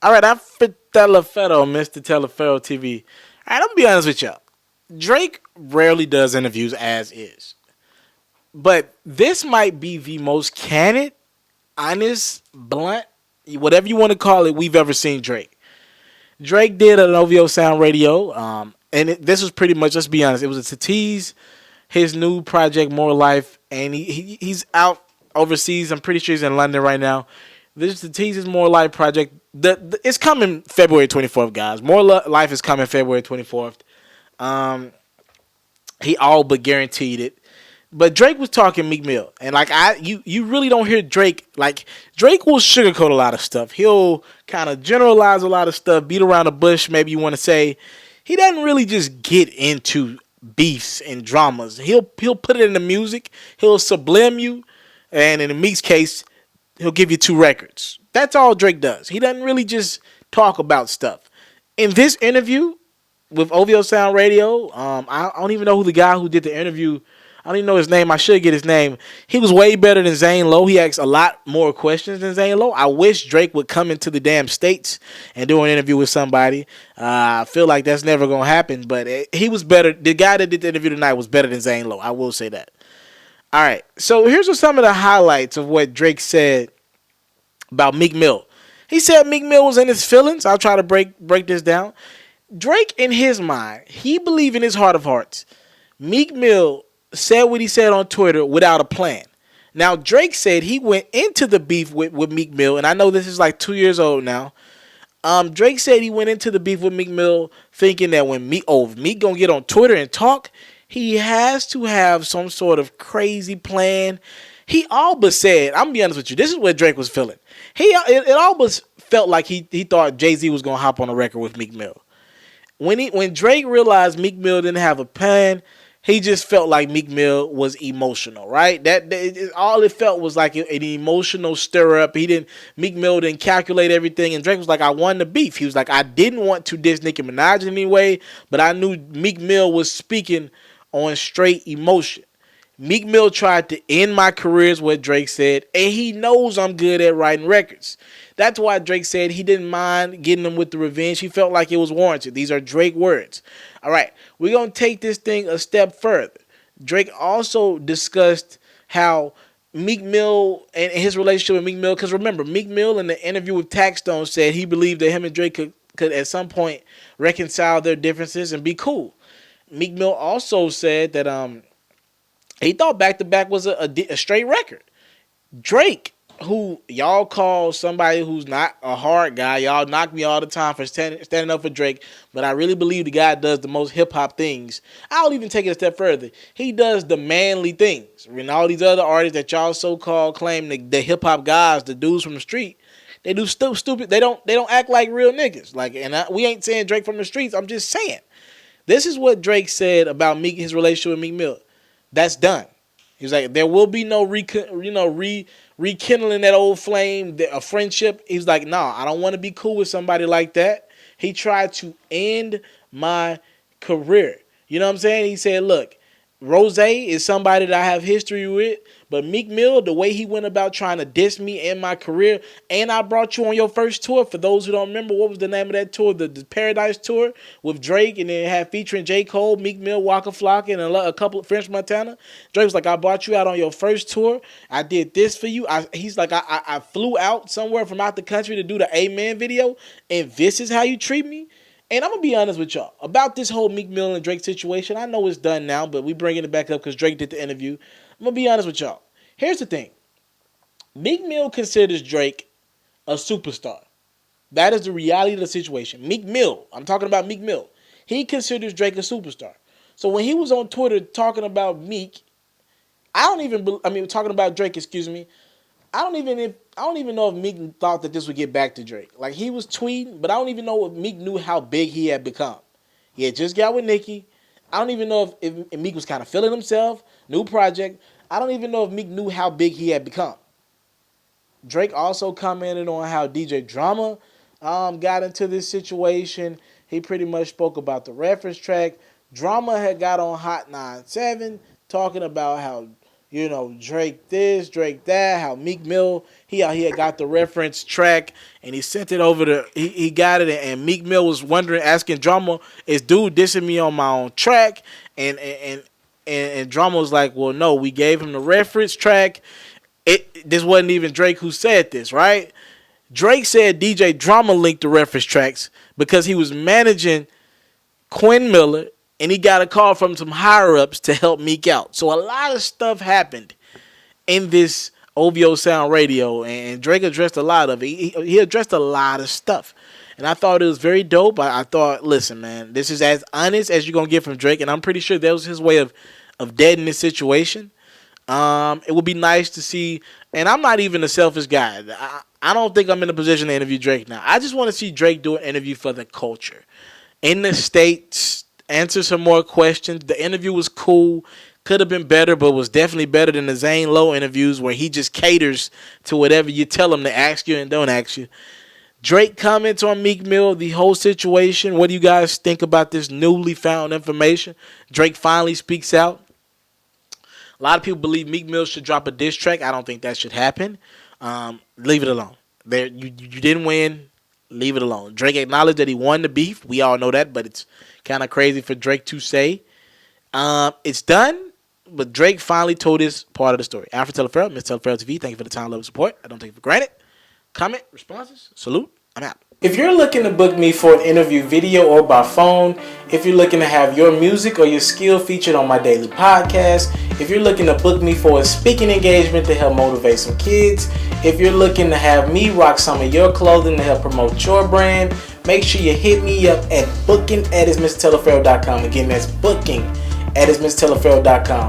All right, I'm Telefero, Mr. Telefero TV. All right, I'm gonna be honest with y'all. Drake rarely does interviews as is, but this might be the most candid, honest, blunt, whatever you want to call it, we've ever seen Drake. Drake did an OVO Sound Radio, this was pretty much. Let's be honest, it was to tease his new project, More Life, and he's out overseas. I'm pretty sure he's in London right now. This is to tease his More Life project. It's coming February 24th, guys. Life is coming February 24th. Um, he all but guaranteed it. But Drake was talking Meek Mill, and you really don't hear Drake. Like, Drake will sugarcoat a lot of stuff. He'll kind of generalize a lot of stuff, beat around the bush. Maybe you want to say he doesn't really just get into beefs and dramas. He'll put it in the music. He'll sublime you, and in Meek's case, he'll give you two records. That's all Drake does. He doesn't really just talk about stuff. In this interview with OVO Sound Radio, I don't even know who the guy who did the interview. I don't even know his name. I should get his name. He was way better than Zane Lowe. He asked a lot more questions than Zane Lowe. I wish Drake would come into the damn States and do an interview with somebody. I feel like that's never going to happen, but he was better. The guy that did the interview tonight was better than Zane Lowe. I will say that. All right. So here's some of the highlights of what Drake said about Meek Mill. He said Meek Mill was in his feelings. I'll try to break this down. Drake, in his mind, he believed in his heart of hearts, Meek Mill said what he said on Twitter without a plan. Now, Drake said he went into the beef with Meek Mill, and I know this is like 2 years old now. Drake said he went into the beef with Meek Mill thinking that when Meek gonna get on Twitter and talk, he has to have some sort of crazy plan. He all but said, I'm gonna be honest with you, this is what Drake was feeling. It almost felt like he thought Jay-Z was gonna hop on a record with Meek Mill. When Drake realized Meek Mill didn't have a plan, he just felt like Meek Mill was emotional, right? All it felt was like an emotional stir up. Meek Mill didn't calculate everything, and Drake was like, I won the beef. He was like, I didn't want to diss Nicki Minaj in any way, but I knew Meek Mill was speaking on straight emotion. Meek Mill tried to end my career, is what Drake said, and he knows I'm good at writing records. That's why Drake said he didn't mind getting them with the revenge. He felt like it was warranted. These are Drake words. All right, we're going to take this thing a step further. Drake also discussed how Meek Mill and his relationship with Meek Mill, because remember, Meek Mill in the interview with Taxstone said he believed that him and Drake could at some point reconcile their differences and be cool. Meek Mill also said that he thought Back to Back was a straight record. Drake, who y'all call somebody who's not a hard guy, y'all knock me all the time for standing up for Drake, but I really believe the guy does the most hip-hop things. I'll even take it a step further. He does the manly things. When all these other artists that y'all so-called claim the hip-hop guys, the dudes from the street, they do stupid. They don't act like real niggas. We ain't saying Drake from the streets. I'm just saying. This is what Drake said about his relationship with Meek Mill. That's done. He was like, there will be no rekindling that old flame, a friendship. He's like, nah, I don't want to be cool with somebody like that. He tried to end my career. You know what I'm saying? He said, look, Rozay is somebody that I have history with, but Meek Mill, the way he went about trying to diss me and my career, and I brought you on your first tour. For those who don't remember, what was the name of that tour? The Paradise Tour with Drake, and then it had featuring J. Cole, Meek Mill, Waka Flocka, and a couple of French Montana. Drake was like, I brought you out on your first tour. I did this for you. He's like, I flew out somewhere from out the country to do the Amen video, and this is how you treat me? And I'm going to be honest with y'all about this whole Meek Mill and Drake situation. I know it's done now, but we bringing it back up because Drake did the interview. I'm going to be honest with y'all. Here's the thing. Meek Mill considers Drake a superstar. That is the reality of the situation. Meek Mill, I'm talking about Meek Mill. He considers Drake a superstar. So when he was on Twitter talking about Meek, talking about Drake, excuse me, I don't even know if Meek thought that this would get back to Drake. Like, he was tweeting, but I don't even know if Meek knew how big he had become. He had just got with Nicki. I don't even know if Meek was kind of feeling himself, new project. I don't even know if Meek knew how big he had become. Drake also commented on how DJ Drama got into this situation. He pretty much spoke about the reference track. Drama had got on Hot 97 talking about how Drake this, Drake that, how Meek Mill, he had got the reference track and he sent it over to, he got it, and Meek Mill was asking Drama, is dude dissing me on my own track? And Drama was like, well, no, we gave him the reference track. This wasn't even Drake who said this, right? Drake said DJ Drama linked the reference tracks because he was managing Quinn Miller, and he got a call from some higher-ups to help Meek out. So a lot of stuff happened in this OVO Sound Radio, and Drake addressed a lot of it. He addressed a lot of stuff. And I thought it was very dope. I thought, listen, man, this is as honest as you're going to get from Drake, and I'm pretty sure that was his way of deading this situation. It would be nice to see, and I'm not even a selfish guy. I don't think I'm in a position to interview Drake now. I just want to see Drake do an interview for the culture. In the States, answer some more questions. The interview was cool. Could have been better, but was definitely better than the Zane Lowe interviews where he just caters to whatever you tell him to ask you and don't ask you. Drake comments on Meek Mill, the whole situation. What do you guys think about this newly found information? Drake finally speaks out. A lot of people believe Meek Mill should drop a diss track. I don't think that should happen. Leave it alone. You didn't win. Leave it alone. Drake acknowledged that he won the beef. We all know that, but it's kind of crazy for Drake to say. It's done, but Drake finally told his part of the story. Alfred Teleferro, Mr. Teleferro TV, thank you for the time, love, and support. I don't take it for granted. Comment, responses, salute. I'm out. If you're looking to book me for an interview video or by phone, if you're looking to have your music or your skill featured on my daily podcast, if you're looking to book me for a speaking engagement to help motivate some kids, if you're looking to have me rock some of your clothing to help promote your brand, make sure you hit me up at booking@ismrteleferro.com. Again, that's booking@ismrteleferro.com.